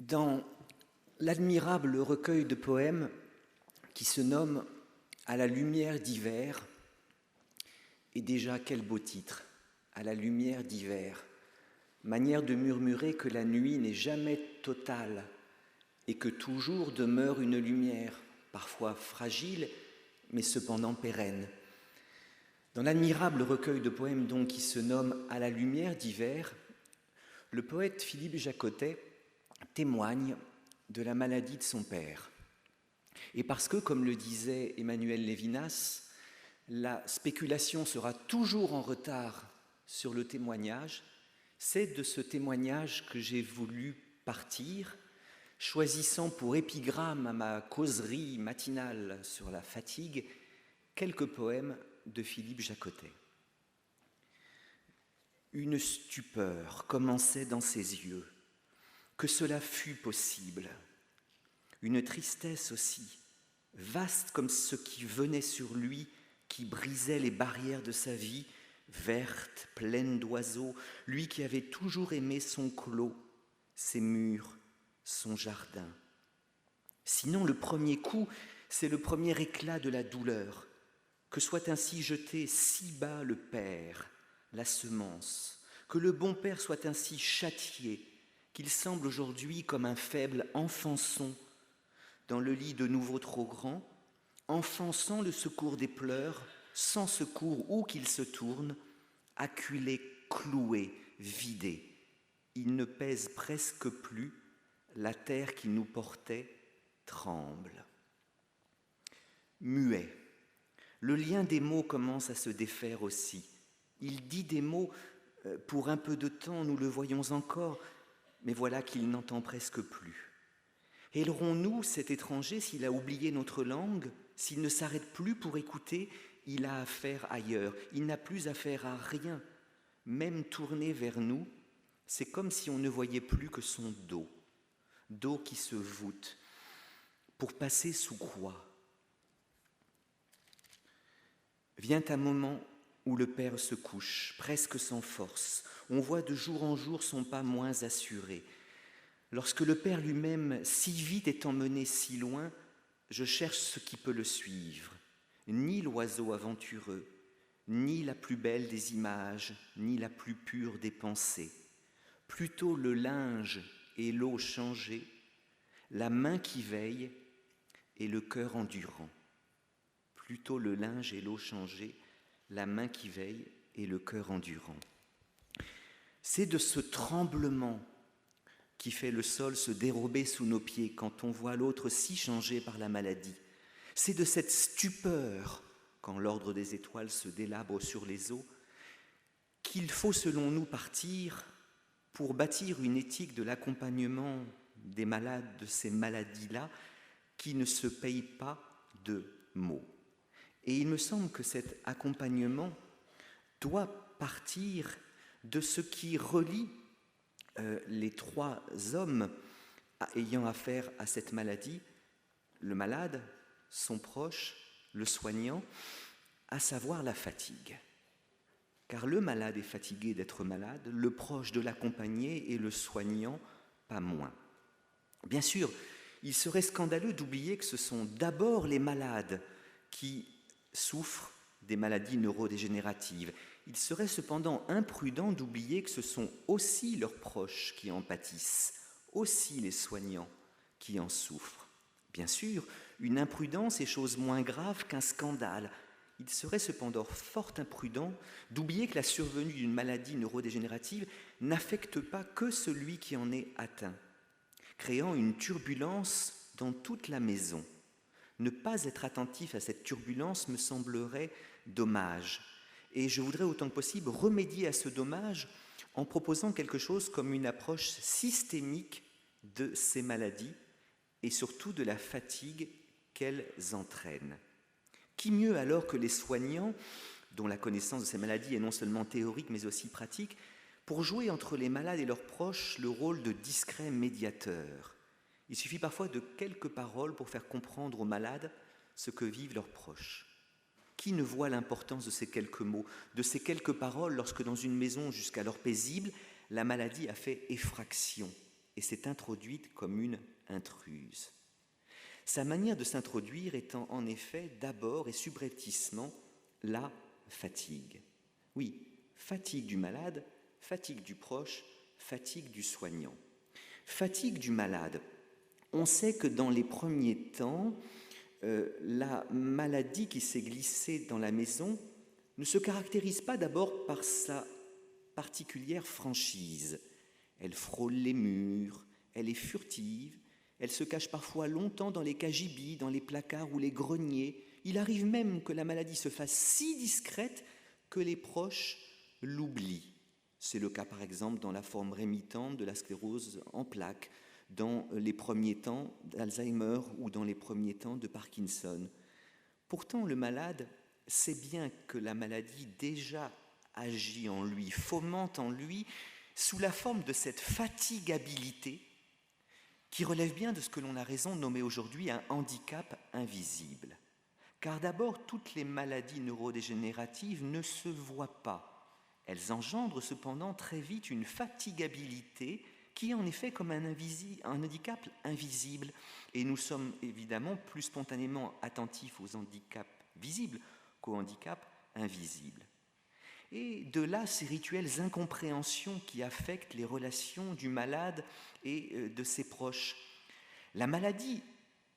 Dans l'admirable recueil de poèmes qui se nomme « À la lumière d'hiver », et déjà quel beau titre, « À la lumière d'hiver », manière de murmurer que la nuit n'est jamais totale et que toujours demeure une lumière, parfois fragile, mais cependant pérenne. Dans l'admirable recueil de poèmes donc qui se nomme « À la lumière d'hiver », le poète Philippe Jaccottet témoigne de la maladie de son père. Et parce que, comme le disait Emmanuel Levinas, la spéculation sera toujours en retard sur le témoignage, c'est de ce témoignage que j'ai voulu partir, choisissant pour épigramme à ma causerie matinale sur la fatigue quelques poèmes de Philippe Jaccottet. Une stupeur commençait dans ses yeux, que cela fût possible. Une tristesse aussi, vaste comme ce qui venait sur lui, qui brisait les barrières de sa vie, verte, pleine d'oiseaux, lui qui avait toujours aimé son clos, ses murs, son jardin. Sinon, le premier coup, c'est le premier éclat de la douleur, que soit ainsi jeté si bas le père, la semence, que le bon père soit ainsi châtié, qu'il semble aujourd'hui comme un faible enfançon dans le lit de nouveau trop grand, enfant sans le secours des pleurs, sans secours où qu'il se tourne, acculé, cloué, vidé. Il ne pèse presque plus, la terre qui nous portait tremble. Muet, le lien des mots commence à se défaire aussi. Il dit des mots, pour un peu de temps, nous le voyons encore, mais voilà qu'il n'entend presque plus. Ailerons-nous cet étranger s'il a oublié notre langue, s'il ne s'arrête plus pour écouter, il a affaire ailleurs, il n'a plus affaire à rien. Même tourné vers nous, c'est comme si on ne voyait plus que son dos qui se voûte. Pour passer sous quoi? Vient un moment où le père se couche, presque sans force. On voit de jour en jour son pas moins assuré. Lorsque le père lui-même, si vite est emmené si loin, je cherche ce qui peut le suivre. Ni l'oiseau aventureux, ni la plus belle des images, ni la plus pure des pensées. Plutôt le linge et l'eau changée, la main qui veille et le cœur endurant. Plutôt le linge et l'eau changée, la main qui veille et le cœur endurant. C'est de ce tremblement qui fait le sol se dérober sous nos pieds quand on voit l'autre si changé par la maladie. C'est de cette stupeur, quand l'ordre des étoiles se délabre sur les eaux, qu'il faut selon nous partir pour bâtir une éthique de l'accompagnement des malades de ces maladies-là qui ne se paye pas de mots. Et il me semble que cet accompagnement doit partir de ce qui relie les trois hommes ayant affaire à cette maladie, le malade, son proche, le soignant, à savoir la fatigue. Car le malade est fatigué d'être malade, le proche de l'accompagner et le soignant pas moins. Bien sûr, il serait scandaleux d'oublier que ce sont d'abord les malades qui souffrent des maladies neurodégénératives. Il serait cependant imprudent d'oublier que ce sont aussi leurs proches qui en pâtissent, aussi les soignants qui en souffrent. Bien sûr, une imprudence est chose moins grave qu'un scandale. Il serait cependant fort imprudent d'oublier que la survenue d'une maladie neurodégénérative n'affecte pas que celui qui en est atteint, créant une turbulence dans toute la maison. Ne pas être attentif à cette turbulence me semblerait dommage. Et je voudrais autant que possible remédier à ce dommage en proposant quelque chose comme une approche systémique de ces maladies et surtout de la fatigue qu'elles entraînent. Qui mieux alors que les soignants, dont la connaissance de ces maladies est non seulement théorique mais aussi pratique, pour jouer entre les malades et leurs proches le rôle de discret médiateur. Il suffit parfois de quelques paroles pour faire comprendre aux malades ce que vivent leurs proches. Qui ne voit l'importance de ces quelques mots, de ces quelques paroles, lorsque dans une maison jusqu'alors paisible, la maladie a fait effraction et s'est introduite comme une intruse. Sa manière de s'introduire étant en effet d'abord et subrepticement la fatigue. Oui, fatigue du malade, fatigue du proche, fatigue du soignant. Fatigue du malade. On sait que dans les premiers temps, la maladie qui s'est glissée dans la maison ne se caractérise pas d'abord par sa particulière franchise. Elle frôle les murs, elle est furtive, elle se cache parfois longtemps dans les cagibies, dans les placards ou les greniers. Il arrive même que la maladie se fasse si discrète que les proches l'oublient. C'est le cas par exemple dans la forme rémitante de la sclérose en plaques, dans les premiers temps d'Alzheimer ou dans les premiers temps de Parkinson. Pourtant, le malade sait bien que la maladie déjà agit en lui, fomente en lui, sous la forme de cette fatigabilité qui relève bien de ce que l'on a raison de nommer aujourd'hui un handicap invisible. Car d'abord, toutes les maladies neurodégénératives ne se voient pas. Elles engendrent cependant très vite une fatigabilité qui est en effet comme un handicap invisible. Et nous sommes évidemment plus spontanément attentifs aux handicaps visibles qu'aux handicaps invisibles. Et de là, ces rituels incompréhensions qui affectent les relations du malade et de ses proches. La maladie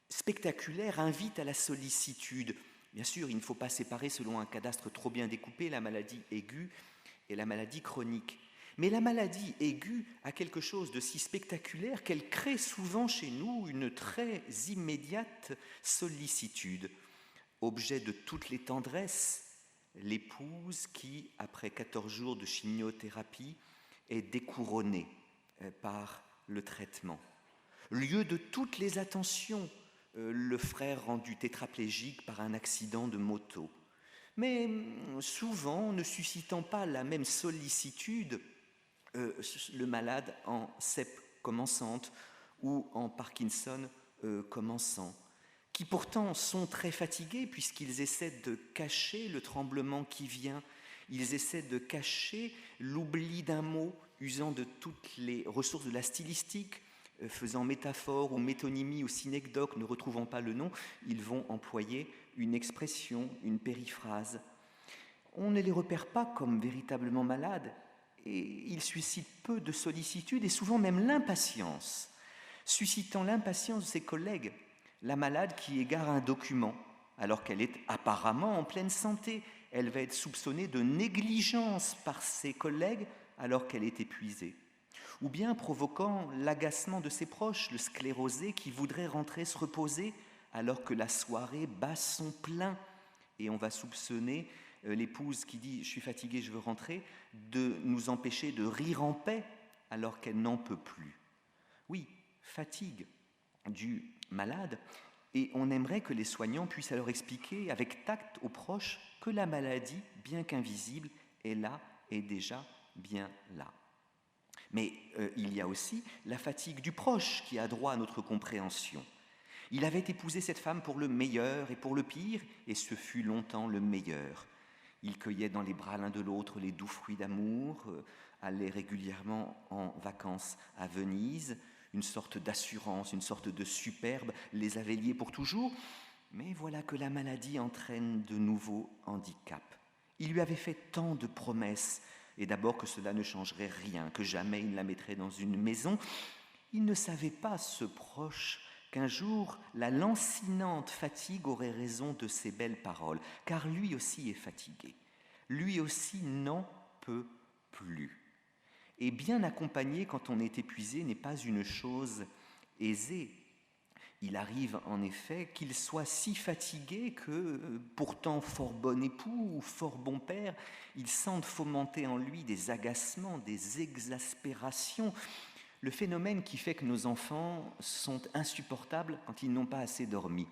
spectaculaire invite à la sollicitude. Bien sûr, il ne faut pas séparer selon un cadastre trop bien découpé la maladie aiguë et la maladie chronique. Mais la maladie aiguë a quelque chose de si spectaculaire qu'elle crée souvent chez nous une très immédiate sollicitude. Objet de toutes les tendresses, l'épouse qui, après 14 jours de chimiothérapie, est découronnée par le traitement. Lieu de toutes les attentions, le frère rendu tétraplégique par un accident de moto. Mais souvent, ne suscitant pas la même sollicitude, le malade en CEP commençante ou en Parkinson commençant, qui pourtant sont très fatigués puisqu'ils essaient de cacher le tremblement qui vient, ils essaient de cacher l'oubli d'un mot, usant de toutes les ressources de la stylistique, faisant métaphore ou métonymie ou synecdoque, ne retrouvant pas le nom, ils vont employer une expression, une périphrase. On ne les repère pas comme véritablement malades, et ils suscitent peu de sollicitude et souvent même l'impatience, suscitant l'impatience de ses collègues. La malade qui égare un document alors qu'elle est apparemment en pleine santé, elle va être soupçonnée de négligence par ses collègues alors qu'elle est épuisée. Ou bien provoquant l'agacement de ses proches, le sclérosé qui voudrait rentrer se reposer alors que la soirée bat son plein. Et on va soupçonner l'épouse qui dit « je suis fatiguée, je veux rentrer », de nous empêcher de rire en paix alors qu'elle n'en peut plus. Oui, fatigue du malade, et on aimerait que les soignants puissent alors expliquer avec tact aux proches que la maladie, bien qu'invisible, est là, est déjà bien là. Mais il y a aussi la fatigue du proche qui a droit à notre compréhension. Il avait épousé cette femme pour le meilleur et pour le pire, et ce fut longtemps le meilleur. Il cueillait dans les bras l'un de l'autre les doux fruits d'amour, allait régulièrement en vacances à Venise, une sorte d'assurance, une sorte de superbe les avait liés pour toujours. Mais voilà que la maladie entraîne de nouveaux handicaps. Il lui avait fait tant de promesses, et d'abord que cela ne changerait rien, que jamais il la mettrait dans une maison. Il ne savait pas, ce proche, qu'un jour la lancinante fatigue aurait raison de ses belles paroles, car lui aussi est fatigué. Lui aussi n'en peut plus. Et bien accompagné quand on est épuisé n'est pas une chose aisée. Il arrive en effet qu'il soit si fatigué que, pourtant fort bon époux ou fort bon père, il sente fomenter en lui des agacements, des exaspérations. Le phénomène qui fait que nos enfants sont insupportables quand ils n'ont pas assez dormi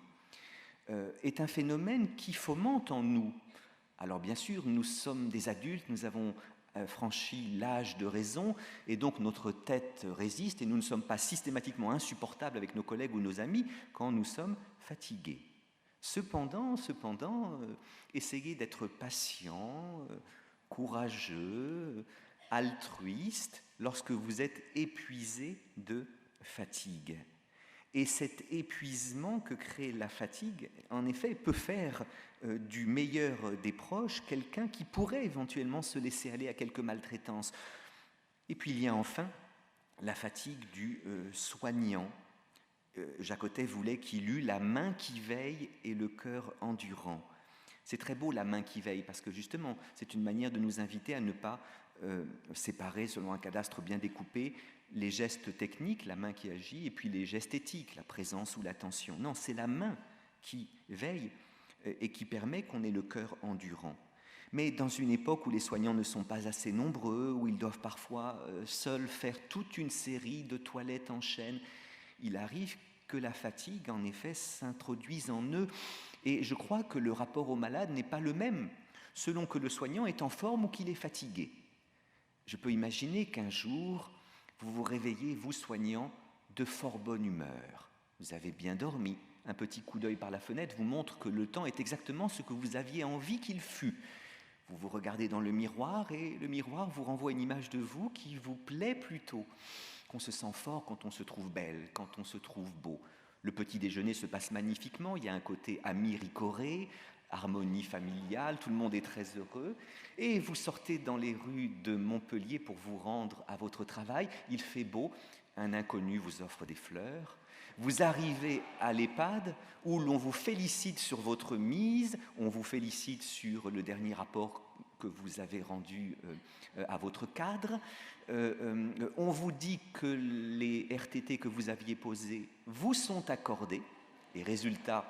est un phénomène qui fomente en nous. Alors bien sûr, nous sommes des adultes, nous avons franchi l'âge de raison, et donc notre tête résiste, et nous ne sommes pas systématiquement insupportables avec nos collègues ou nos amis quand nous sommes fatigués. Cependant, essayez d'être patient, courageux, altruiste lorsque vous êtes épuisé de fatigue. Et cet épuisement que crée la fatigue, en effet, peut faire du meilleur des proches quelqu'un qui pourrait éventuellement se laisser aller à quelques maltraitances. Et puis il y a enfin la fatigue du soignant. Jacotet voulait qu'il eût la main qui veille et le cœur endurant. C'est très beau la main qui veille parce que justement c'est une manière de nous inviter à ne pas séparer selon un cadastre bien découpé les gestes techniques, la main qui agit, et puis les gestes éthiques, la présence ou l'attention. Non, c'est la main qui veille et qui permet qu'on ait le cœur endurant. Mais dans une époque où les soignants ne sont pas assez nombreux, où ils doivent parfois seuls faire toute une série de toilettes en chaîne, il arrive que la fatigue, en effet, s'introduise en eux. Et je crois que le rapport au malade n'est pas le même, selon que le soignant est en forme ou qu'il est fatigué. Je peux imaginer qu'un jour, vous vous réveillez, vous soignant, de fort bonne humeur. Vous avez bien dormi. Un petit coup d'œil par la fenêtre vous montre que le temps est exactement ce que vous aviez envie qu'il fût. Vous vous regardez dans le miroir et le miroir vous renvoie une image de vous qui vous plaît plutôt. Qu'on se sent fort quand on se trouve belle, quand on se trouve beau. Le petit déjeuner se passe magnifiquement, il y a un côté ami ricoré, harmonie familiale, tout le monde est très heureux. Et vous sortez dans les rues de Montpellier pour vous rendre à votre travail, il fait beau, un inconnu vous offre des fleurs. Vous arrivez à l'EHPAD où l'on vous félicite sur votre mise, on vous félicite sur le dernier rapport que vous avez rendu à votre cadre. On vous dit que les RTT que vous aviez posés vous sont accordés. Et résultat,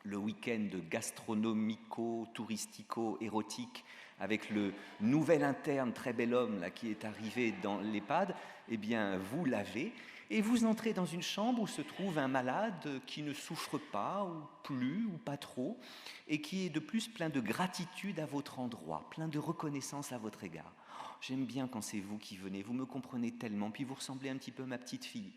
le week-end gastronomico-touristico-érotique avec le nouvel interne, très bel homme là, qui est arrivé dans l'EHPAD, eh bien, vous l'avez. Et vous entrez dans une chambre où se trouve un malade qui ne souffre pas, ou plus, ou pas trop, et qui est de plus plein de gratitude à votre endroit, plein de reconnaissance à votre égard. Oh, j'aime bien quand c'est vous qui venez, vous me comprenez tellement, puis vous ressemblez un petit peu à ma petite fille.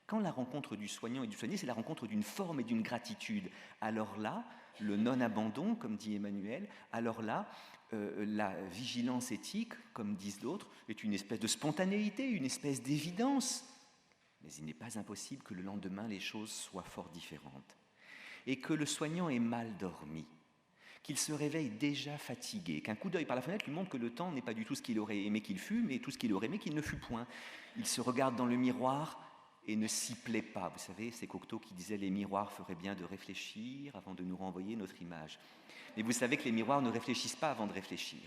Quand la rencontre du soignant et du soigné, c'est la rencontre d'une forme et d'une gratitude. Alors là, le non-abandon, comme dit Emmanuel, alors là, la vigilance éthique, comme disent d'autres, est une espèce de spontanéité, une espèce d'évidence. Mais il n'est pas impossible que le lendemain, les choses soient fort différentes. Et que le soignant ait mal dormi, qu'il se réveille déjà fatigué, qu'un coup d'œil par la fenêtre lui montre que le temps n'est pas du tout ce qu'il aurait aimé qu'il fût, mais tout ce qu'il aurait aimé qu'il ne fût point. Il se regarde dans le miroir et ne s'y plaît pas. Vous savez, c'est Cocteau qui disait « les miroirs feraient bien de réfléchir avant de nous renvoyer notre image ». Mais vous savez que les miroirs ne réfléchissent pas avant de réfléchir.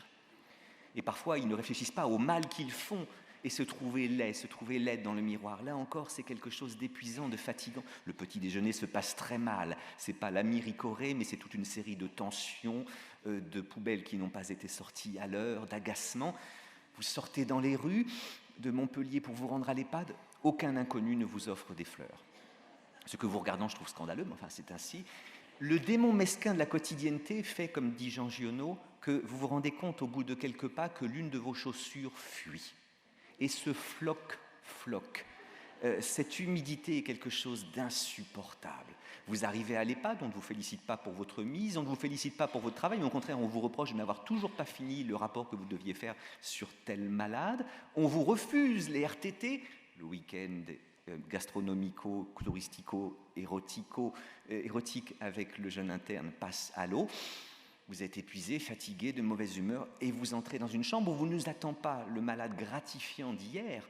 Et parfois, ils ne réfléchissent pas au mal qu'ils font et se trouver laid dans le miroir. Là encore, c'est quelque chose d'épuisant, de fatigant. Le petit déjeuner se passe très mal. C'est pas l'ami ricoré, mais c'est toute une série de tensions, de poubelles qui n'ont pas été sorties à l'heure, d'agacements. Vous sortez dans les rues de Montpellier pour vous rendre à l'EHPAD. Aucun inconnu ne vous offre des fleurs. Ce que vous regardant, je trouve scandaleux, mais enfin, c'est ainsi. Le démon mesquin de la quotidienneté fait, comme dit Jean Giono, que vous vous rendez compte au bout de quelques pas que l'une de vos chaussures fuit. Et ce floc, cette humidité est quelque chose d'insupportable. Vous arrivez à l'EHPAD, on ne vous félicite pas pour votre mise, on ne vous félicite pas pour votre travail, mais au contraire, on vous reproche de n'avoir toujours pas fini le rapport que vous deviez faire sur tel malade. On vous refuse les RTT, le week-end gastronomico, touristico, érotique avec le jeune interne passe à l'eau. Vous êtes épuisé, fatigué, de mauvaise humeur, et vous entrez dans une chambre où vous ne vous attend pas le malade gratifiant d'hier,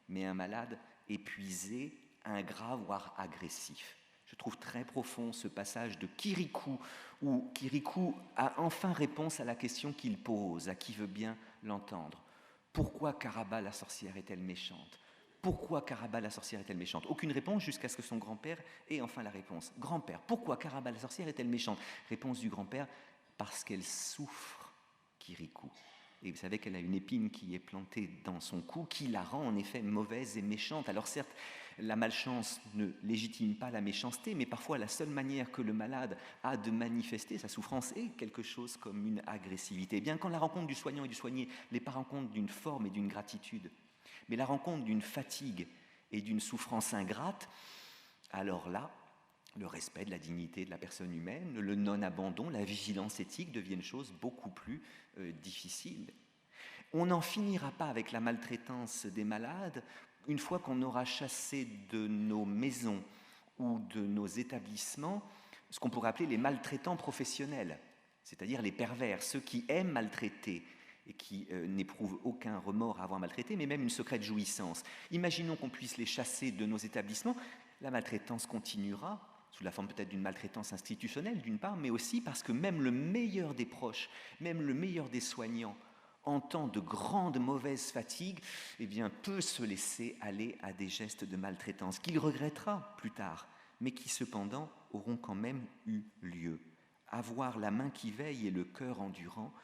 mais un malade épuisé, ingrat, voire agressif. Je trouve très profond ce passage de Kirikou, où Kirikou a enfin réponse à la question qu'il pose, à qui veut bien l'entendre. Pourquoi Caraba la sorcière est-elle méchante ? Pourquoi Caraba la sorcière est-elle méchante ? Aucune réponse jusqu'à ce que son grand-père ait enfin la réponse. Grand-père, pourquoi Caraba la sorcière est-elle méchante ? Réponse du grand-père, parce qu'elle souffre, Kirikou. Et vous savez qu'elle a une épine qui est plantée dans son cou, qui la rend en effet mauvaise et méchante. Alors certes, la malchance ne légitime pas la méchanceté, mais parfois la seule manière que le malade a de manifester sa souffrance est quelque chose comme une agressivité. Et bien quand la rencontre du soignant et du soigné n'est pas rencontre d'une forme et d'une gratitude, mais la rencontre d'une fatigue et d'une souffrance ingrate, alors là, le respect de la dignité de la personne humaine, le non-abandon, la vigilance éthique deviennent choses beaucoup plus difficiles. On n'en finira pas avec la maltraitance des malades une fois qu'on aura chassé de nos maisons ou de nos établissements ce qu'on pourrait appeler les maltraitants professionnels, c'est-à-dire les pervers, ceux qui aiment maltraiter et qui n'éprouvent aucun remords à avoir maltraité, mais même une secrète jouissance. Imaginons qu'on puisse les chasser de nos établissements, la maltraitance continuera, sous la forme peut-être d'une maltraitance institutionnelle d'une part, mais aussi parce que même le meilleur des proches, même le meilleur des soignants, en temps de grande mauvaise fatigue, eh bien, peut se laisser aller à des gestes de maltraitance qu'il regrettera plus tard, mais qui cependant auront quand même eu lieu. Avoir la main qui veille et le cœur endurant,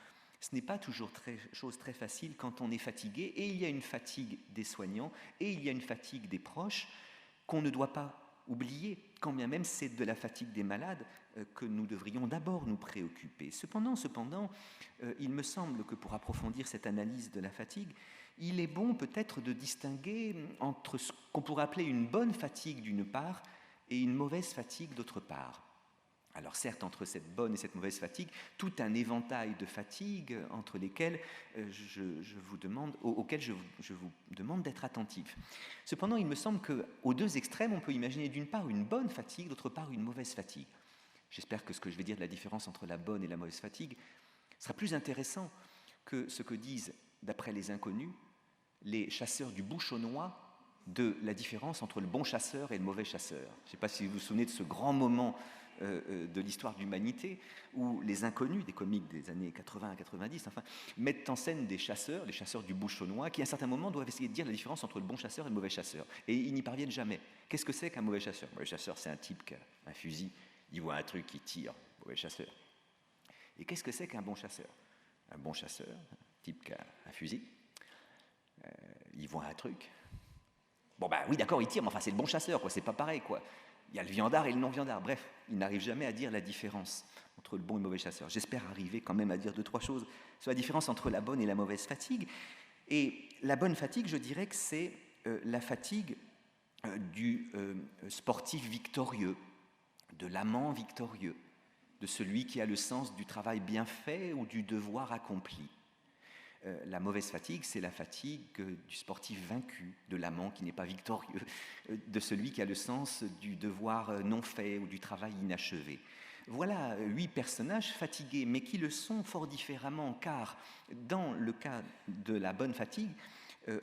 ce n'est pas toujours chose très facile quand on est fatigué, et il y a une fatigue des soignants, et il y a une fatigue des proches qu'on ne doit pas oublier, quand bien même c'est de la fatigue des malades que nous devrions d'abord nous préoccuper. Cependant, il me semble que pour approfondir cette analyse de la fatigue, il est bon peut-être de distinguer entre ce qu'on pourrait appeler une bonne fatigue d'une part et une mauvaise fatigue d'autre part. Alors certes, entre cette bonne et cette mauvaise fatigue, tout un éventail de fatigues entre lesquelles auxquelles je vous demande d'être attentif. Cependant, il me semble qu'aux deux extrêmes, on peut imaginer d'une part une bonne fatigue, d'autre part une mauvaise fatigue. J'espère que ce que je vais dire de la différence entre la bonne et la mauvaise fatigue sera plus intéressant que ce que disent, d'après les inconnus, les chasseurs du Bouchonnois de la différence entre le bon chasseur et le mauvais chasseur. Je ne sais pas si vous vous souvenez de ce grand moment de l'histoire de l'humanité, où les inconnus, des comiques des années 80 à 90, enfin, mettent en scène des chasseurs, les chasseurs du Bouchonnois, qui à un certain moment doivent essayer de dire la différence entre le bon chasseur et le mauvais chasseur. Et ils n'y parviennent jamais. Qu'est-ce que c'est qu'un mauvais chasseur? Un mauvais chasseur, c'est un type qui a un fusil, il voit un truc, il tire, mauvais chasseur. Et qu'est-ce que c'est qu'un bon chasseur? Un bon chasseur, un type qui a un fusil, il voit un truc. Bon bah oui d'accord, il tire, mais enfin c'est le bon chasseur, quoi, c'est pas pareil, quoi. Il y a le viandard et le non-viandard. Bref, il n'arrive jamais à dire la différence entre le bon et le mauvais chasseur. J'espère arriver quand même à dire 2-3 choses sur la différence entre la bonne et la mauvaise fatigue. Et la bonne fatigue, je dirais que c'est la fatigue du sportif victorieux, de l'amant victorieux, de celui qui a le sens du travail bien fait ou du devoir accompli. La mauvaise fatigue, c'est la fatigue du sportif vaincu, de l'amant qui n'est pas victorieux, de celui qui a le sens du devoir non fait ou du travail inachevé. Voilà 8 personnages fatigués, mais qui le sont fort différemment, car dans le cas de la bonne fatigue,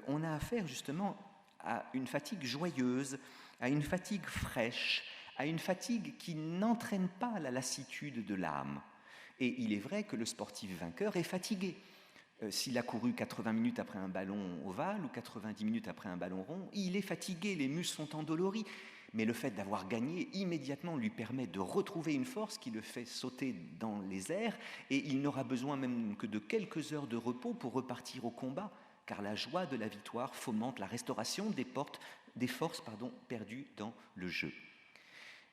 on a affaire justement à une fatigue joyeuse, à une fatigue fraîche, à une fatigue qui n'entraîne pas la lassitude de l'âme. Et il est vrai que le sportif vainqueur est fatigué. S'il a couru 80 minutes après un ballon ovale ou 90 minutes après un ballon rond, il est fatigué, les muscles sont endoloris. Mais le fait d'avoir gagné immédiatement lui permet de retrouver une force qui le fait sauter dans les airs et il n'aura besoin même que de quelques heures de repos pour repartir au combat, car la joie de la victoire fomente la restauration des forces perdues dans le jeu.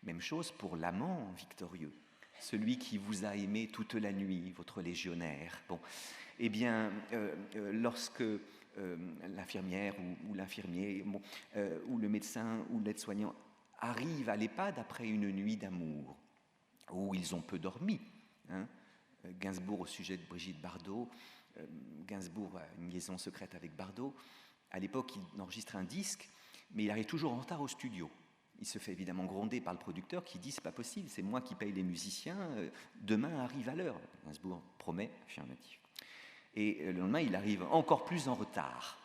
Même chose pour l'amant victorieux, celui qui vous a aimé toute la nuit, votre légionnaire. Bon. Eh bien, lorsque l'infirmière ou l'infirmier ou le médecin ou l'aide-soignant arrivent à l'EHPAD après une nuit d'amour, où ils ont peu dormi, Gainsbourg au sujet de Brigitte Bardot, Gainsbourg a une liaison secrète avec Bardot, à l'époque il enregistre un disque, mais il arrive toujours en retard au studio. Il se fait évidemment gronder par le producteur qui dit « c'est pas possible, c'est moi qui paye les musiciens, demain arrive à l'heure ». Gainsbourg promet, affirmatif. Et le lendemain, il arrive encore plus en retard.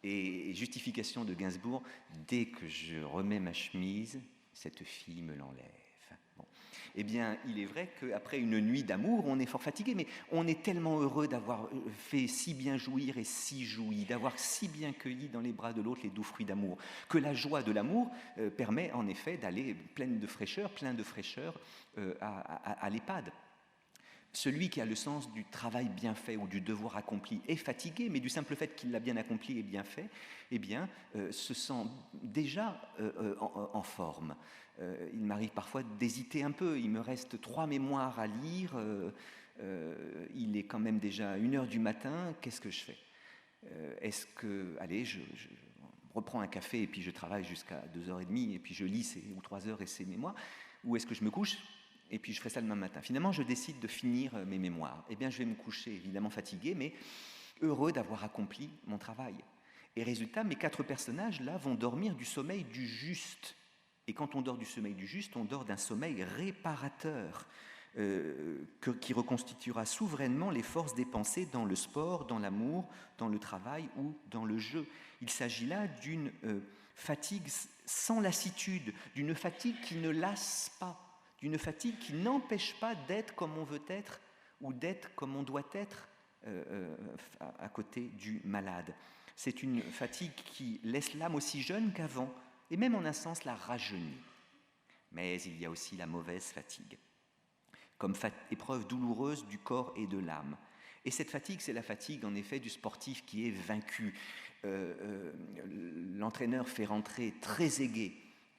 Et justification de Gainsbourg, dès que je remets ma chemise, cette fille me l'enlève. Bon. Eh bien, il est vrai qu'après une nuit d'amour, on est fort fatigué, mais on est tellement heureux d'avoir fait si bien jouir et si joui, d'avoir si bien cueilli dans les bras de l'autre les doux fruits d'amour, que la joie de l'amour permet en effet d'aller plein de fraîcheur à l'EHPAD. Celui qui a le sens du travail bien fait ou du devoir accompli est fatigué, mais du simple fait qu'il l'a bien accompli et bien fait, eh bien, se sent déjà en forme. Il m'arrive parfois d'hésiter un peu. Il me reste 3 mémoires à lire. Il est quand même déjà 1h du matin. Qu'est-ce que je fais? Est-ce que, allez, je reprends un café et puis je travaille jusqu'à 2h30 et puis je lis ou 3 heures et ces mémoires? Ou est-ce que je me couche et puis je ferai ça demain matin? Finalement, je décide de finir mes mémoires. Eh bien, je vais me coucher évidemment fatigué, mais heureux d'avoir accompli mon travail. Et résultat, mes 4 personnages-là vont dormir du sommeil du juste. Et quand on dort du sommeil du juste, on dort d'un sommeil réparateur, qui reconstituera souverainement les forces dépensées dans le sport, dans l'amour, dans le travail ou dans le jeu. Il s'agit là d'une fatigue sans lassitude, d'une fatigue qui ne lasse pas, d'une fatigue qui n'empêche pas d'être comme on veut être ou d'être comme on doit être à côté du malade. C'est une fatigue qui laisse l'âme aussi jeune qu'avant, et même en un sens la rajeunit. Mais il y a aussi la mauvaise fatigue, comme épreuve douloureuse du corps et de l'âme. Et cette fatigue, c'est la fatigue en effet du sportif qui est vaincu. L'entraîneur fait rentrer très aigué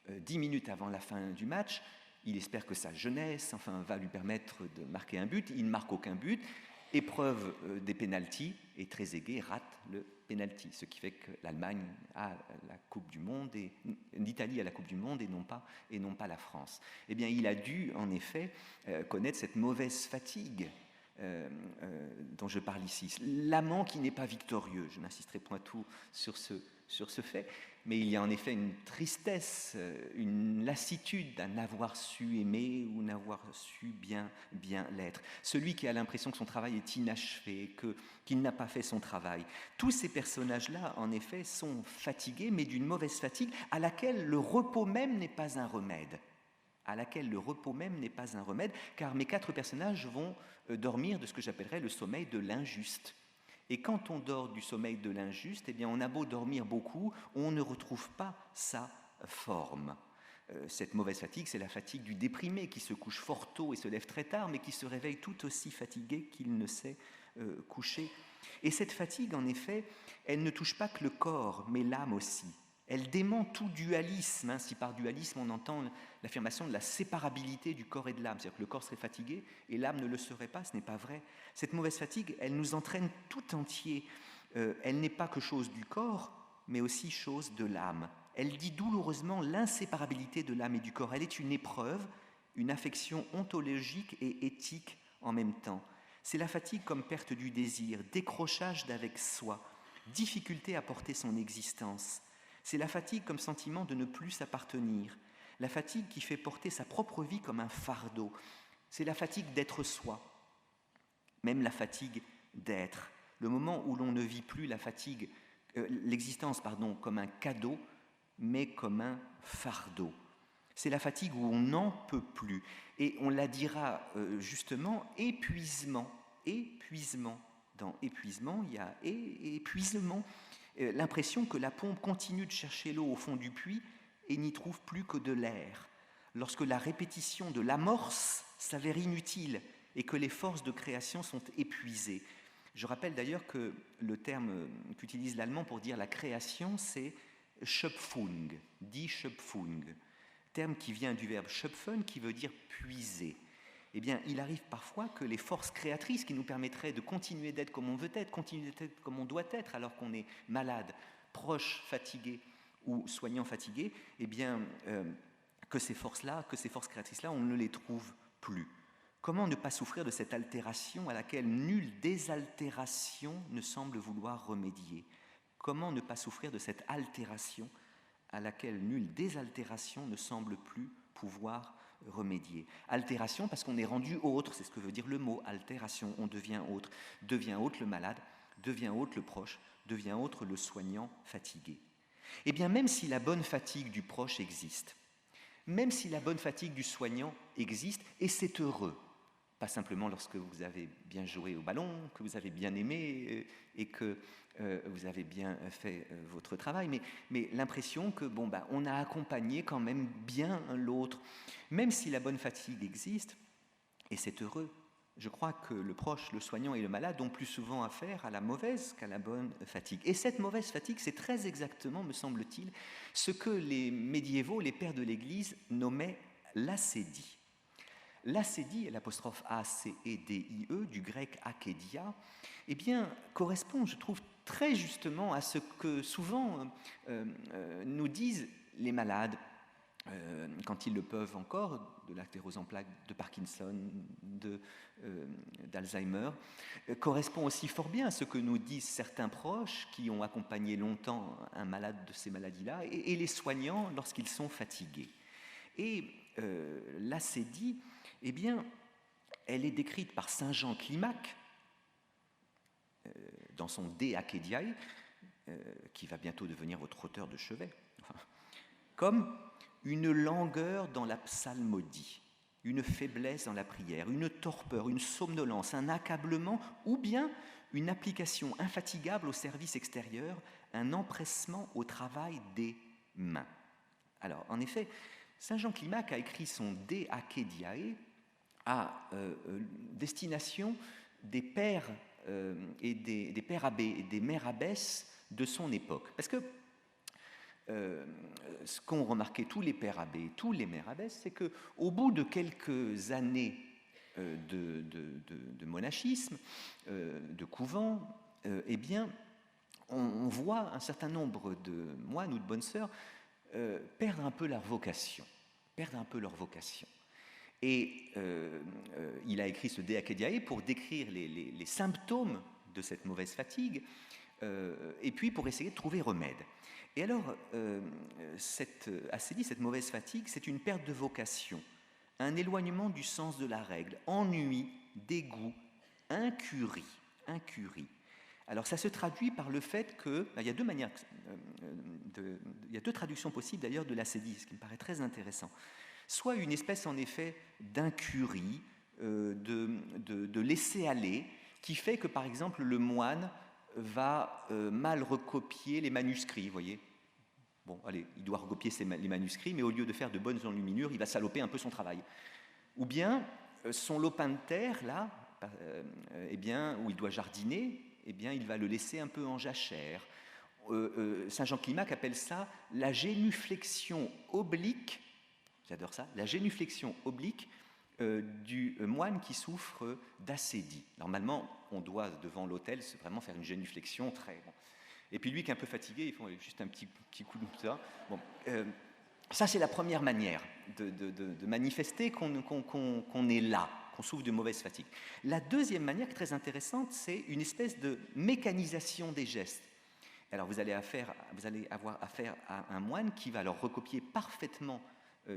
10 minutes avant la fin du match. Il espère que sa jeunesse va lui permettre de marquer un but. Il ne marque aucun but. Épreuve des pénaltys, et Trezeguet rate le pénalty, ce qui fait que l'Allemagne a la Coupe du Monde, et l'Italie a la Coupe du Monde et non pas la France. Eh bien, il a dû en effet connaître cette mauvaise fatigue dont je parle ici. L'amant qui n'est pas victorieux, je n'insisterai point tout sur ce fait, mais il y a en effet une tristesse, une lassitude à n'avoir su aimer ou n'avoir su bien l'être. Celui qui a l'impression que son travail est inachevé, qu'il n'a pas fait son travail. Tous ces personnages-là, en effet, sont fatigués, mais d'une mauvaise fatigue à laquelle le repos même n'est pas un remède. Car mes 4 personnages vont dormir de ce que j'appellerais le sommeil de l'injuste. Et quand on dort du sommeil de l'injuste, eh bien on a beau dormir beaucoup, on ne retrouve pas sa forme. Cette mauvaise fatigue, c'est la fatigue du déprimé qui se couche fort tôt et se lève très tard, mais qui se réveille tout aussi fatigué qu'il ne s'est couché. Et cette fatigue, en effet, elle ne touche pas que le corps, mais l'âme aussi. Elle dément tout dualisme, si par dualisme on entend l'affirmation de la séparabilité du corps et de l'âme, c'est-à-dire que le corps serait fatigué et l'âme ne le serait pas, ce n'est pas vrai. Cette mauvaise fatigue, elle nous entraîne tout entier. Elle n'est pas que chose du corps, mais aussi chose de l'âme. Elle dit douloureusement l'inséparabilité de l'âme et du corps. Elle est une épreuve, une affection ontologique et éthique en même temps. C'est la fatigue comme perte du désir, décrochage d'avec soi, difficulté à porter son existence. C'est la fatigue comme sentiment de ne plus s'appartenir, la fatigue qui fait porter sa propre vie comme un fardeau. C'est la fatigue d'être soi, même la fatigue d'être. Le moment où l'on ne vit plus l'existence comme un cadeau, mais comme un fardeau. C'est la fatigue où on n'en peut plus. Et on la dira justement épuisement. Dans épuisement, il y a épuisement. L'impression que la pompe continue de chercher l'eau au fond du puits et n'y trouve plus que de l'air. Lorsque la répétition de l'amorce s'avère inutile et que les forces de création sont épuisées. Je rappelle d'ailleurs que le terme qu'utilise l'allemand pour dire la création, c'est Schöpfung, die Schöpfung, terme qui vient du verbe schöpfen qui veut dire puiser. Eh bien, il arrive parfois que les forces créatrices qui nous permettraient de continuer d'être comme on veut être, continuer d'être comme on doit être alors qu'on est malade, proche, fatigué ou soignant fatigué, eh bien, que ces forces créatrices-là, on ne les trouve plus. Comment ne pas souffrir de cette altération à laquelle nulle désaltération ne semble vouloir remédier ? Comment ne pas souffrir de cette altération à laquelle nulle désaltération ne semble plus pouvoir remédier. Altération parce qu'on est rendu autre, c'est ce que veut dire le mot altération, on devient autre le malade, devient autre le proche, devient autre le soignant fatigué. Eh bien même si la bonne fatigue du proche existe, même si la bonne fatigue du soignant existe, et c'est heureux, pas simplement lorsque vous avez bien joué au ballon, que vous avez bien aimé et que vous avez bien fait votre travail, mais l'impression que on a accompagné quand même bien l'autre. Même si la bonne fatigue existe, et c'est heureux, je crois que le proche, le soignant et le malade ont plus souvent affaire à la mauvaise qu'à la bonne fatigue. Et cette mauvaise fatigue, c'est très exactement, me semble-t-il, ce que les médiévaux, les pères de l'Église, nommaient l'acédie. L'acédie, l'apostrophe A-C-E-D-I-E, du grec akédia, eh bien, correspond, je trouve, très justement à ce que souvent nous disent les malades quand ils le peuvent encore, de l'arthrose en plaques, de Parkinson, d'Alzheimer, correspond aussi fort bien à ce que nous disent certains proches qui ont accompagné longtemps un malade de ces maladies-là et les soignants lorsqu'ils sont fatigués. Et l'acédie, eh bien, elle est décrite par saint Jean Climac dans son De Acediae, qui va bientôt devenir votre auteur de chevet, comme une langueur dans la psalmodie, une faiblesse dans la prière, une torpeur, une somnolence, un accablement ou bien une application infatigable au service extérieur, un empressement au travail des mains. Alors, en effet, saint Jean Climac a écrit son De Acediae à destination des pères et des pères abbés et des mères abbesses de son époque. Parce que ce qu'ont remarqué tous les pères abbés, tous les mères abbesses, c'est qu'au bout de quelques années de monachisme, de couvent, eh bien, on voit un certain nombre de moines ou de bonnes sœurs perdre un peu leur vocation. Et il a écrit ce De Acediae pour décrire les symptômes de cette mauvaise fatigue, et puis pour essayer de trouver remède. Et alors, cette acédie, cette mauvaise fatigue, c'est une perte de vocation, un éloignement du sens de la règle, ennui, dégoût, incurie. Alors ça se traduit par le fait que, il y a deux manières, il y a deux traductions possibles d'ailleurs de l'acédie, ce qui me paraît très intéressant. Soit une espèce en effet d'incurie, de laisser aller, qui fait que par exemple le moine va mal recopier les manuscrits, vous voyez. Bon, allez, il doit recopier les manuscrits, mais au lieu de faire de bonnes enluminures, il va saloper un peu son travail. Ou bien, son lopin de terre, là, eh bien, où il doit jardiner, eh bien, il va le laisser un peu en jachère. Saint Jean Climac appelle ça la génuflexion oblique, j'adore ça, la génuflexion oblique du moine qui souffre d'acédie. Normalement, on doit, devant l'autel, vraiment faire une génuflexion très... Bon. Et puis lui qui est un peu fatigué, il fait juste un petit coup de ça. Bon, ça, c'est la première manière de manifester qu'on est là, qu'on souffre de mauvaise fatigue. La deuxième manière, qui est très intéressante, c'est une espèce de mécanisation des gestes. Alors vous allez avoir affaire à un moine qui va alors recopier parfaitement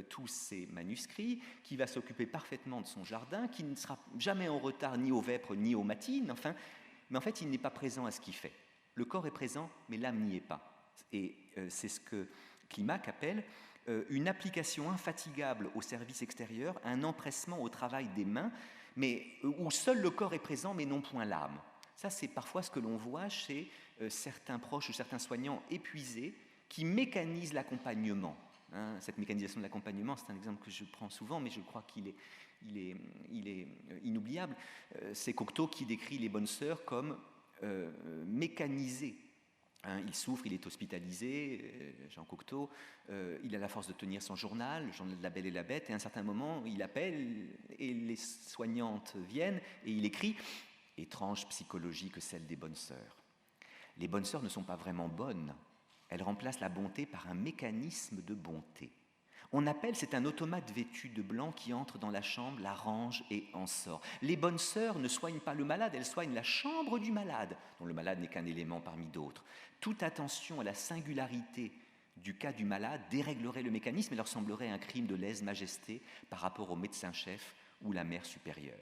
tous ces manuscrits, qui va s'occuper parfaitement de son jardin, qui ne sera jamais en retard ni aux vêpres ni aux matines, enfin, mais en fait il n'est pas présent à ce qu'il fait. Le corps est présent, mais l'âme n'y est pas. Et c'est ce que Climac appelle une application infatigable au service extérieur, un empressement au travail des mains, mais où seul le corps est présent, mais non point l'âme. Ça, c'est parfois ce que l'on voit chez certains proches ou certains soignants épuisés qui mécanisent l'accompagnement. Hein, cette mécanisation de l'accompagnement, c'est un exemple que je prends souvent, mais je crois qu'il est inoubliable. C'est Cocteau qui décrit les bonnes sœurs comme mécanisées. Hein, il souffre, il est hospitalisé, Jean Cocteau, il a la force de tenir son journal, le journal de la Belle et la Bête, et à un certain moment, il appelle, et les soignantes viennent, et il écrit « Étrange psychologie que celle des bonnes sœurs. Les bonnes sœurs ne sont pas vraiment bonnes, elles remplacent la bonté par un mécanisme de bonté. On appelle, c'est un automate vêtu de blanc qui entre dans la chambre, la range et en sort. Les bonnes sœurs ne soignent pas le malade, elles soignent la chambre du malade, dont le malade n'est qu'un élément parmi d'autres. Toute attention à la singularité du cas du malade déréglerait le mécanisme et leur semblerait un crime de lèse-majesté par rapport au médecin-chef ou la mère supérieure. »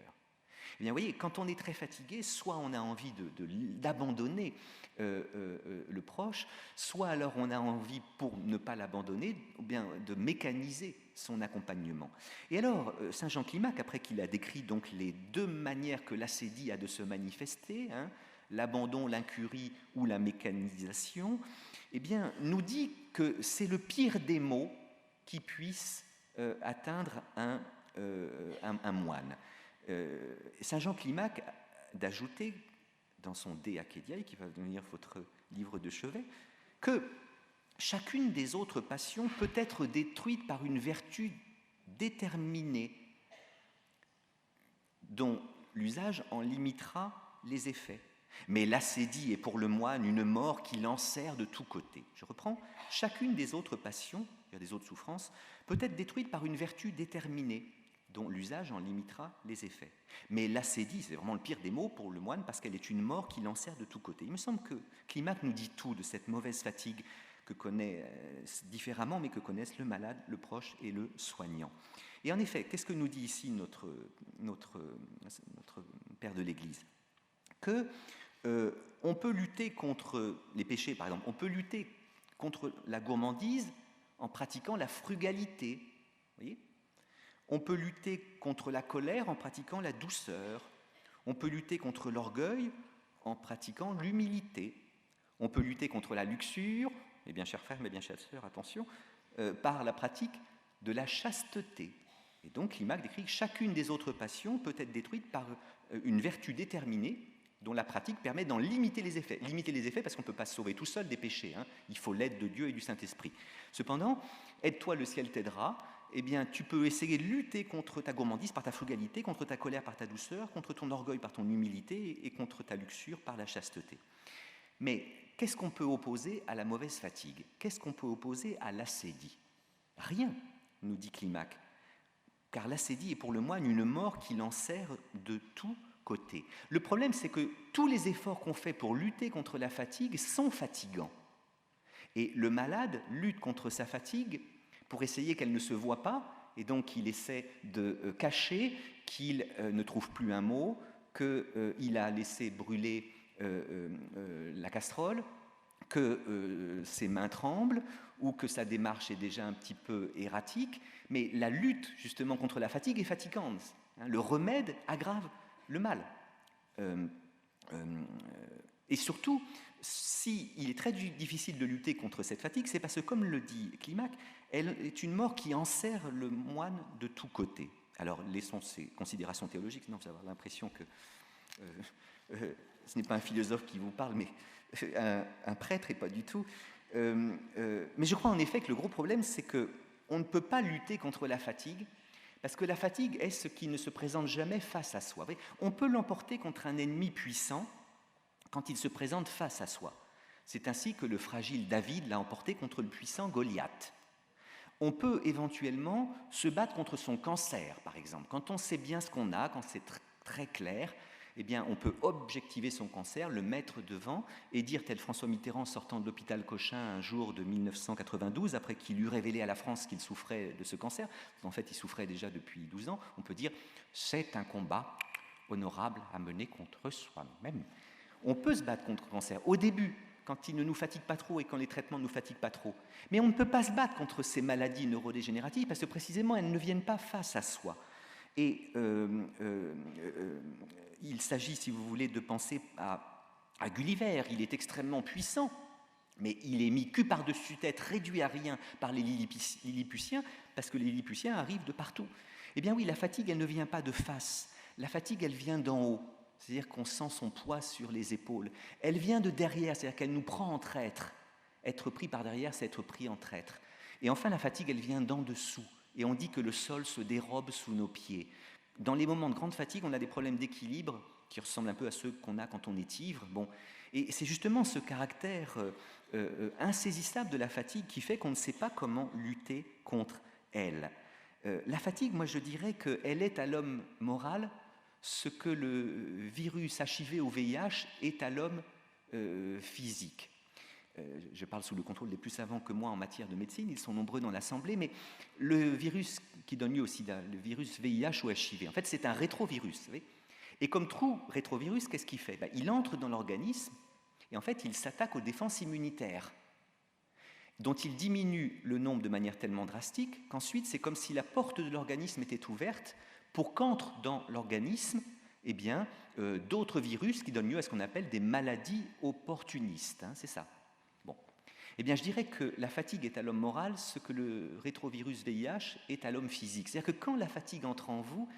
Eh bien, vous voyez, quand on est très fatigué, soit on a envie d'abandonner le proche, soit alors on a envie, pour ne pas l'abandonner, ou bien de mécaniser son accompagnement. Et alors, saint Jean Climac, après qu'il a décrit donc les deux manières que l'acédie a de se manifester, hein, l'abandon, l'incurie ou la mécanisation, eh bien, nous dit que c'est le pire des maux qui puisse atteindre un moine. Saint Jean Climac d'ajouter dans son De Acediae, qui va devenir votre livre de chevet, que chacune des autres passions peut être détruite par une vertu déterminée dont l'usage en limitera les effets. Mais l'assédie est pour le moine une mort qui l'enserre de tous côtés. Je reprends, chacune des autres passions, des autres souffrances, peut être détruite par une vertu déterminée, dont l'usage en limitera les effets. Mais l'assédie, c'est vraiment le pire des maux pour le moine, parce qu'elle est une mort qui l'enserre de tous côtés. Il me semble que Climac nous dit tout de cette mauvaise fatigue que connaît différemment, mais que connaissent le malade, le proche et le soignant. Et en effet, qu'est-ce que nous dit ici notre père de l'Église? Que on peut lutter contre les péchés, par exemple. On peut lutter contre la gourmandise en pratiquant la frugalité. Voyez, on peut lutter contre la colère en pratiquant la douceur. On peut lutter contre l'orgueil en pratiquant l'humilité. On peut lutter contre la luxure, mes bien chers frères, mes bien chères sœurs, attention, par la pratique de la chasteté. Et donc Climac décrit que chacune des autres passions peut être détruite par une vertu déterminée dont la pratique permet d'en limiter les effets. Limiter les effets parce qu'on ne peut pas se sauver tout seul des péchés. Il faut l'aide de Dieu et du Saint-Esprit. Cependant, aide-toi, le ciel t'aidera. Eh bien, tu peux essayer de lutter contre ta gourmandise par ta frugalité, contre ta colère par ta douceur, contre ton orgueil par ton humilité et contre ta luxure par la chasteté. Mais qu'est-ce qu'on peut opposer à la mauvaise fatigue? Qu'est-ce qu'on peut opposer à l'assédie? Rien, nous dit Climac. Car l'assédie est pour le moine une mort qui l'enserre de tous côtés. Le problème, c'est que tous les efforts qu'on fait pour lutter contre la fatigue sont fatigants. Et le malade lutte contre sa fatigue pour essayer qu'elle ne se voie pas, et donc il essaie de cacher qu'il ne trouve plus un mot, qu'il a laissé brûler la casserole, que ses mains tremblent ou que sa démarche est déjà un petit peu erratique, mais la lutte justement contre la fatigue est fatigante. Le remède aggrave le mal. Et surtout, il est très difficile de lutter contre cette fatigue, c'est parce que, comme le dit Climac, elle est une mort qui enserre le moine de tous côtés. Alors, laissons ces considérations théologiques, sinon vous avez l'impression que ce n'est pas un philosophe qui vous parle, mais un prêtre, et pas du tout. Mais je crois en effet que le gros problème, c'est qu'on ne peut pas lutter contre la fatigue, parce que la fatigue est ce qui ne se présente jamais face à soi. On peut l'emporter contre un ennemi puissant quand il se présente face à soi. C'est ainsi que le fragile David l'a emporté contre le puissant Goliath. On peut éventuellement se battre contre son cancer, par exemple. Quand on sait bien ce qu'on a, quand c'est très clair, eh bien, on peut objectiver son cancer, le mettre devant et dire, tel François Mitterrand sortant de l'hôpital Cochin un jour de 1992, après qu'il eut révélé à la France qu'il souffrait de ce cancer, en fait il souffrait déjà depuis 12 ans, on peut dire, c'est un combat honorable à mener contre soi-même. On peut se battre contre le cancer au début, quand il ne nous fatigue pas trop et quand les traitements ne nous fatiguent pas trop. Mais on ne peut pas se battre contre ces maladies neurodégénératives parce que précisément elles ne viennent pas face à soi. Et il s'agit, si vous voulez, de penser à Gulliver. Il est extrêmement puissant, mais il est mis cul par-dessus tête, réduit à rien par les Lilliputiens, parce que les Lilliputiens arrivent de partout. Eh bien oui, la fatigue, elle ne vient pas de face. La fatigue, elle vient d'en haut. C'est-à-dire qu'on sent son poids sur les épaules. Elle vient de derrière, c'est-à-dire qu'elle nous prend en traître. Être pris par derrière, c'est être pris en traître. Et enfin, la fatigue, elle vient d'en dessous. Et on dit que le sol se dérobe sous nos pieds. Dans les moments de grande fatigue, on a des problèmes d'équilibre qui ressemblent un peu à ceux qu'on a quand on est ivre. Bon. Et c'est justement ce caractère insaisissable de la fatigue qui fait qu'on ne sait pas comment lutter contre elle. La fatigue, moi je dirais qu'elle est à l'homme moral ce que le virus HIV au VIH est à l'homme physique. Je parle sous le contrôle des plus savants que moi en matière de médecine, ils sont nombreux dans l'Assemblée, mais le virus qui donne lieu au sida, le virus VIH ou HIV, en fait c'est un rétrovirus. Vous savez. Et comme tout rétrovirus, qu'est-ce qu'il fait? Il entre dans l'organisme et en fait il s'attaque aux défenses immunitaires, dont il diminue le nombre de manière tellement drastique qu'ensuite c'est comme si la porte de l'organisme était ouverte pour qu'entrent dans l'organisme d'autres virus qui donnent lieu à ce qu'on appelle des maladies opportunistes. C'est ça. Bon. Eh bien, je dirais que la fatigue est à l'homme moral ce que le rétrovirus VIH est à l'homme physique. C'est-à-dire que quand la fatigue entre en vous,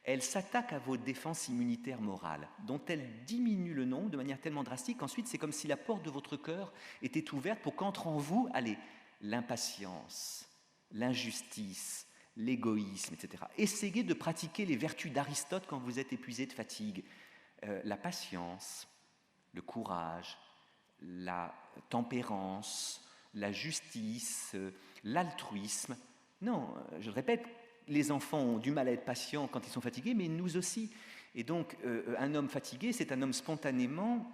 elle s'attaque à vos défenses immunitaires morales, dont elle diminue le nombre de manière tellement drastique qu'ensuite c'est comme si la porte de votre cœur était ouverte pour qu'entre en vous, l'impatience, l'injustice, l'égoïsme, etc. Essayez de pratiquer les vertus d'Aristote quand vous êtes épuisé de fatigue. La patience, le courage, la tempérance, la justice, l'altruisme. Non, je le répète, les enfants ont du mal à être patients quand ils sont fatigués, mais nous aussi. Et donc, un homme fatigué, c'est un homme spontanément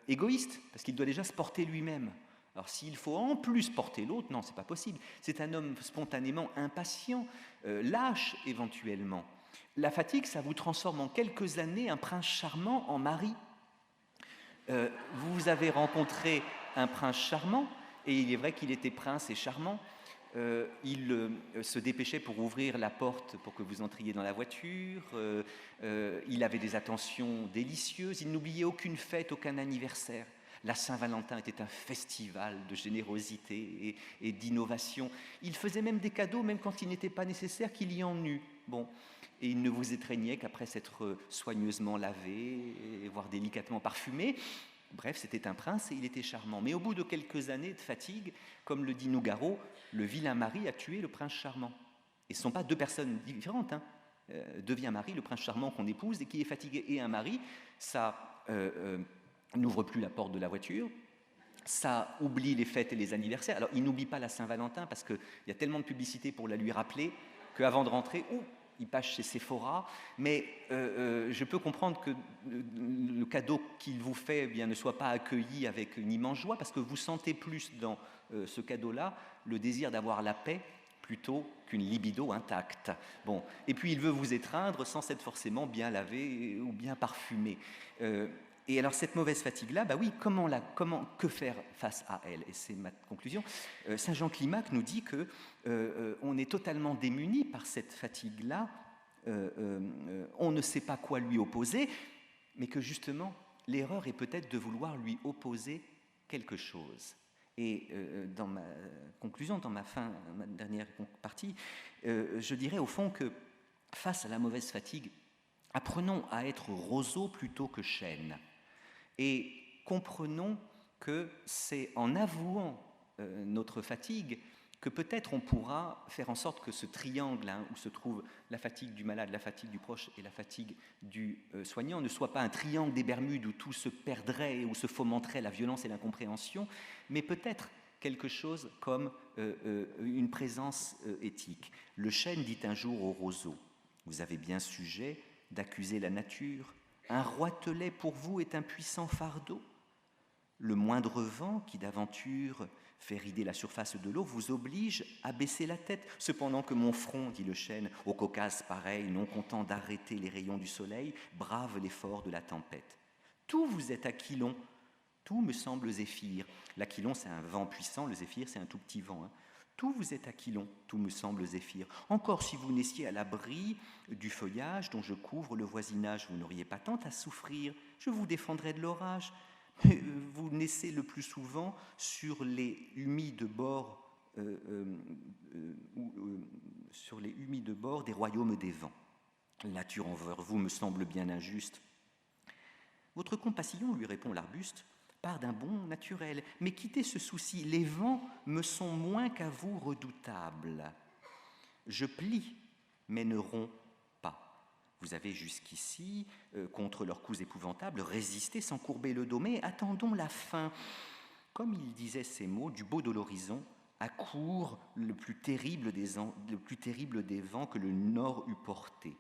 égoïste, parce qu'il doit déjà se porter lui-même. Alors, s'il faut en plus porter l'autre, non, c'est pas possible. C'est un homme spontanément impatient, lâche éventuellement. La fatigue, ça vous transforme en quelques années un prince charmant en mari. Vous avez rencontré un prince charmant, et il est vrai qu'il était prince et charmant. Il se dépêchait pour ouvrir la porte pour que vous entriez dans la voiture. Il avait des attentions délicieuses. Il n'oubliait aucune fête, aucun anniversaire. La Saint-Valentin était un festival de générosité et d'innovation. Il faisait même des cadeaux, même quand il n'était pas nécessaire qu'il y en eût. Bon. Et il ne vous étreignait qu'après s'être soigneusement lavé, voire délicatement parfumé. Bref, c'était un prince et il était charmant. Mais au bout de quelques années de fatigue, comme le dit Nougaro, le vilain mari a tué le prince charmant. Et ce ne sont pas deux personnes différentes. Hein. Devient mari, le prince charmant qu'on épouse et qui est fatigué. Et un mari, ça n'ouvre plus la porte de la voiture, ça oublie les fêtes et les anniversaires. Alors, il n'oublie pas la Saint-Valentin parce qu'il y a tellement de publicité pour la lui rappeler qu'avant de rentrer, il passe chez Sephora, mais je peux comprendre que le cadeau qu'il vous fait ne soit pas accueilli avec une immense joie, parce que vous sentez plus dans ce cadeau-là le désir d'avoir la paix plutôt qu'une libido intacte. Bon. Et puis il veut vous étreindre sans s'être forcément bien lavé ou bien parfumé. Et alors cette mauvaise fatigue-là, bah oui, que faire face à elle? Et c'est ma conclusion. Saint Jean Climac nous dit que on est totalement démuni par cette fatigue-là. On ne sait pas quoi lui opposer, mais que justement l'erreur est peut-être de vouloir lui opposer quelque chose. Et dans ma conclusion, dans ma dernière partie, je dirais au fond que face à la mauvaise fatigue, apprenons à être roseau plutôt que chêne. Et comprenons que c'est en avouant notre fatigue que peut-être on pourra faire en sorte que ce triangle où se trouve la fatigue du malade, la fatigue du proche et la fatigue du soignant ne soit pas un triangle des Bermudes où tout se perdrait et où se fomenterait la violence et l'incompréhension, mais peut-être quelque chose comme une présence éthique. Le chêne dit un jour au roseau: « Vous avez bien sujet d'accuser la nature. Un roitelet pour vous est un puissant fardeau. Le moindre vent qui d'aventure fait rider la surface de l'eau vous oblige à baisser la tête. Cependant que mon front, dit le chêne, au Caucase pareil, non content d'arrêter les rayons du soleil, brave l'effort de la tempête. Tout vous est aquilon, tout me semble zéphyr. L'aquilon, c'est un vent puissant, le zéphyr, c'est un tout petit vent. Hein. Tout vous est aquilon, tout me semble zéphyr. Encore si vous naissiez à l'abri du feuillage dont je couvre le voisinage, vous n'auriez pas tant à souffrir, je vous défendrais de l'orage. Vous naissez le plus souvent sur les humides bords, sur les humides bords des royaumes des vents. La nature envers vous me semble bien injuste. Votre compassion, lui répond l'arbuste, part d'un bon naturel, mais quittez ce souci, les vents me sont moins qu'à vous redoutables. Je plie, mais ne romps pas. Vous avez jusqu'ici, contre leurs coups épouvantables, résisté sans courber le dos, mais attendons la fin. Comme il disait ces mots, du beau de l'horizon accourt le plus terrible des vents que le nord eût porté,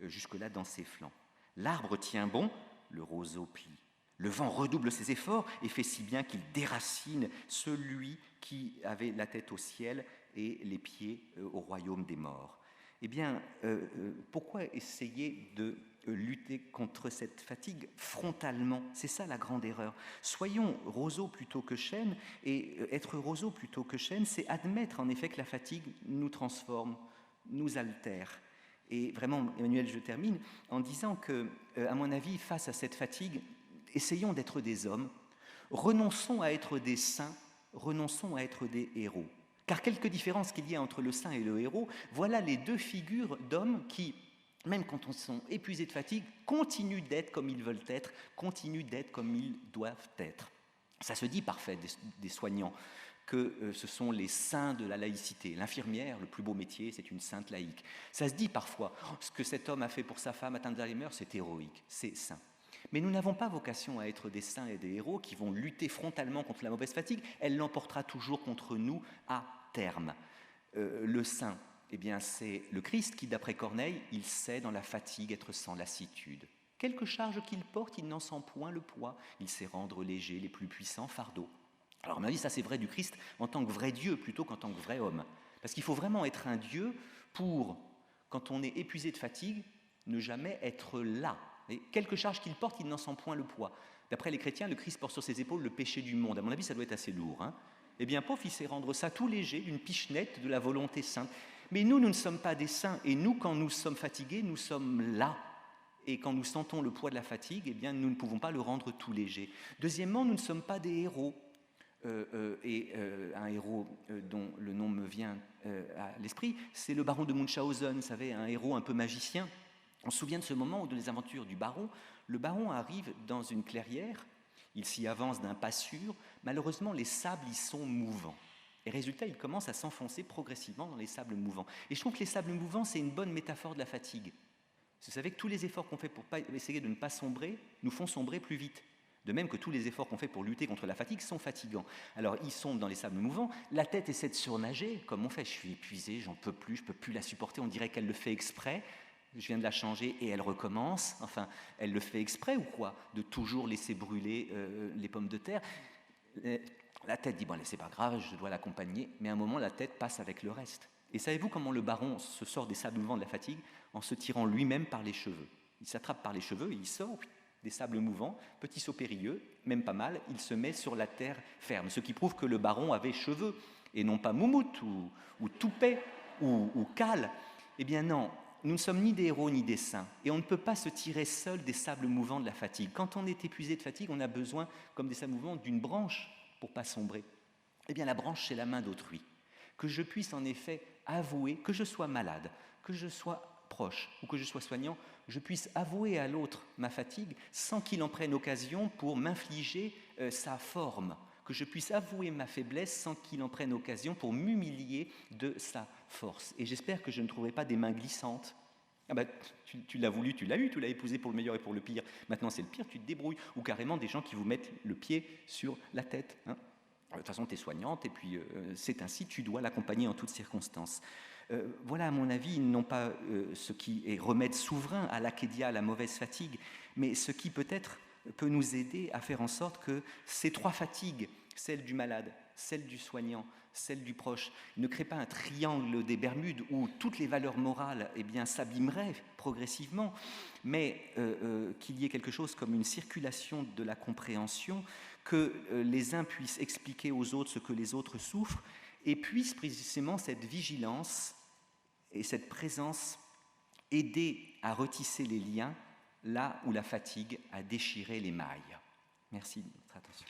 jusque-là dans ses flancs. L'arbre tient bon, le roseau plie. Le vent redouble ses efforts et fait si bien qu'il déracine celui qui avait la tête au ciel et les pieds au royaume des morts. Eh bien, pourquoi essayer de lutter contre cette fatigue frontalement? C'est ça la grande erreur. Soyons roseaux plutôt que chênes, et être roseau plutôt que chêne, c'est admettre en effet que la fatigue nous transforme, nous altère. Et vraiment, Emmanuel, je termine en disant que, à mon avis, face à cette fatigue, essayons d'être des hommes, renonçons à être des saints, renonçons à être des héros. Car quelques différences qu'il y a entre le saint et le héros, voilà les deux figures d'hommes qui, même quand on sont épuisés de fatigue, continuent d'être comme ils veulent être, continuent d'être comme ils doivent être. Ça se dit parfait des soignants que ce sont les saints de la laïcité. L'infirmière, le plus beau métier, c'est une sainte laïque. Ça se dit parfois, ce que cet homme a fait pour sa femme atteinte d'Alzheimer, c'est héroïque, c'est saint. Mais nous n'avons pas vocation à être des saints et des héros qui vont lutter frontalement contre la mauvaise fatigue. Elle l'emportera toujours contre nous à terme. Le saint, eh bien, c'est le Christ qui, d'après Corneille, il sait dans la fatigue être sans lassitude. Quelque charge qu'il porte, il n'en sent point le poids. Il sait rendre léger les plus puissants fardeaux. Alors, à mon avis, ça c'est vrai du Christ en tant que vrai Dieu plutôt qu'en tant que vrai homme. Parce qu'il faut vraiment être un Dieu pour, quand on est épuisé de fatigue, ne jamais être là. Et quelque charge qu'il porte, il n'en sent point le poids. D'après les chrétiens, le Christ porte sur ses épaules le péché du monde. À mon avis, ça doit être assez lourd. Hein. Eh bien, pauvre, il sait rendre ça tout léger, d'une pichenette de la volonté sainte. Mais nous, nous ne sommes pas des saints. Et nous, quand nous sommes fatigués, nous sommes là. Et quand nous sentons le poids de la fatigue, eh bien, nous ne pouvons pas le rendre tout léger. Deuxièmement, nous ne sommes pas des héros. Un héros dont le nom me vient à l'esprit, c'est le baron de Munchausen, vous savez, un héros un peu magicien. On se souvient de ce moment où, dans les aventures du baron, le baron arrive dans une clairière, il s'y avance d'un pas sûr, malheureusement les sables y sont mouvants. Et résultat, il commence à s'enfoncer progressivement dans les sables mouvants. Et je trouve que les sables mouvants, c'est une bonne métaphore de la fatigue. Vous savez que tous les efforts qu'on fait pour essayer de ne pas sombrer nous font sombrer plus vite. De même que tous les efforts qu'on fait pour lutter contre la fatigue sont fatigants. Alors, ils sombrent dans les sables mouvants, la tête essaie de surnager, comme on fait, je suis épuisé, j'en peux plus, je ne peux plus la supporter, on dirait qu'elle le fait exprès, je viens de la changer et elle recommence, enfin, elle le fait exprès ou quoi? De toujours laisser brûler les pommes de terre. La tête dit, bon, allez, c'est pas grave, je dois l'accompagner, mais à un moment, la tête passe avec le reste. Et savez-vous comment le baron se sort des sables mouvants de la fatigue? En se tirant lui-même par les cheveux. Il s'attrape par les cheveux et il sort des sables mouvants, petit saut périlleux, même pas mal, il se met sur la terre ferme, ce qui prouve que le baron avait cheveux, et non pas moumoute, ou toupet, ou cale. Eh bien non, nous ne sommes ni des héros ni des saints, et on ne peut pas se tirer seul des sables mouvants de la fatigue. Quand on est épuisé de fatigue, on a besoin, comme des sables mouvants, d'une branche pour ne pas sombrer. Eh bien la branche, c'est la main d'autrui. Que je puisse en effet avouer que je sois malade, que je sois proche ou que je sois soignant, je puisse avouer à l'autre ma fatigue sans qu'il en prenne occasion pour m'infliger sa forme, que je puisse avouer ma faiblesse sans qu'il en prenne occasion pour m'humilier de sa force. Et j'espère que je ne trouverai pas des mains glissantes. Ah ben, tu l'as voulu, tu l'as eu, tu l'as épousé pour le meilleur et pour le pire. Maintenant c'est le pire, tu te débrouilles. Ou carrément des gens qui vous mettent le pied sur la tête. Hein. De toute façon, tu es soignante et puis c'est ainsi, tu dois l'accompagner en toutes circonstances. Voilà, à mon avis, non pas ce qui est remède souverain à l'achédia, à la mauvaise fatigue, mais ce qui peut-être peut nous aider à faire en sorte que ces trois fatigues, celle du malade, celle du soignant, celle du proche, ne créent pas un triangle des Bermudes où toutes les valeurs morales eh bien, s'abîmeraient progressivement, mais qu'il y ait quelque chose comme une circulation de la compréhension, que les uns puissent expliquer aux autres ce que les autres souffrent, et puissent précisément cette vigilance et cette présence aider à retisser les liens là où la fatigue a déchiré les mailles. Merci de votre attention.